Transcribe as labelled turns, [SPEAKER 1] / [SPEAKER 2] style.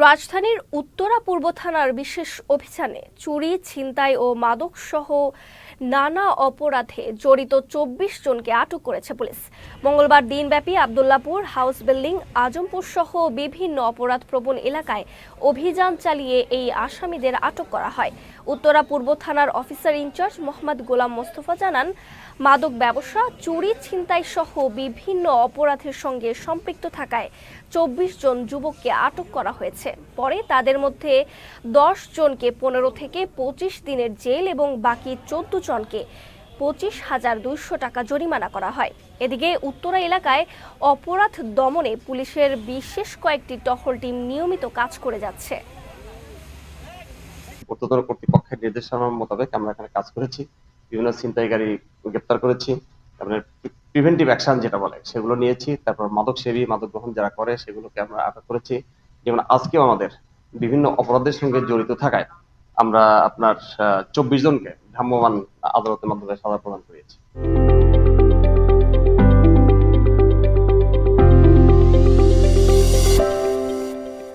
[SPEAKER 1] রাজধানীর উত্তরা পূর্ব থানার বিশেষ অভিযানে চুরি, ছিনতাই ও মাদকসহ নানা অপরাধে জড়িত ২৪ জনকে আটক করেছে পুলিশ। মঙ্গলবার দিনব্যাপী আব্দুল্লাহপুর, হাউস বিল্ডিং, আজমপুর সহ বিভিন্ন অপরাধপ্রবণ এলাকায় অভিযান চালিয়ে এই আসামিদের আটক করা হয়। উত্তরা পূর্ব থানার অফিসার ইনচার্জ মোহাম্মদ গোলাম মোস্তফা জানান, মাদক ব্যবসা, চুরি, ছিনতাই সহ বিভিন্ন অপরাধের সঙ্গে সম্পৃক্ত থাকায় ২৪ জন যুবককে আটক করা হয়েছে। পরে তাদের মধ্যে ১০ জনকে ১৫ থেকে ২৫ দিনের জেল এবং বাকি ১৪ জনকে ২৫,২০০ টাকা জরিমানা করা হয়। এদিকে উত্তরা এলাকায় অপরাধ দমনে পুলিশের বিশেষ কয়েকটি টহল টিম নিয়মিত কাজ করে যাচ্ছে।
[SPEAKER 2] ঊর্ধ্বতন কর্তৃপক্ষের নির্দেশনা মোতাবেক আমরা এখানে কাজ করেছি, বিভিন্ন ছিনতাইকারী গ্রেপ্তার করেছি, তারপরে প্রিভেন্টিভ অ্যাকশন যেটা বলে সেগুলো নিয়েছি, তারপর মাদক সেবী, মাদক গ্রহণ যারা করে সেগুলোকে আমরা আটক করেছি। যেমন আজকেও আমাদের বিভিন্ন অপরাধের সঙ্গে জড়িত থাকায় আমরা আপনার ২৪ জনকে ভ্রাম্যমাণ আদালতের মাধ্যমে সাজা প্রদান করেছি।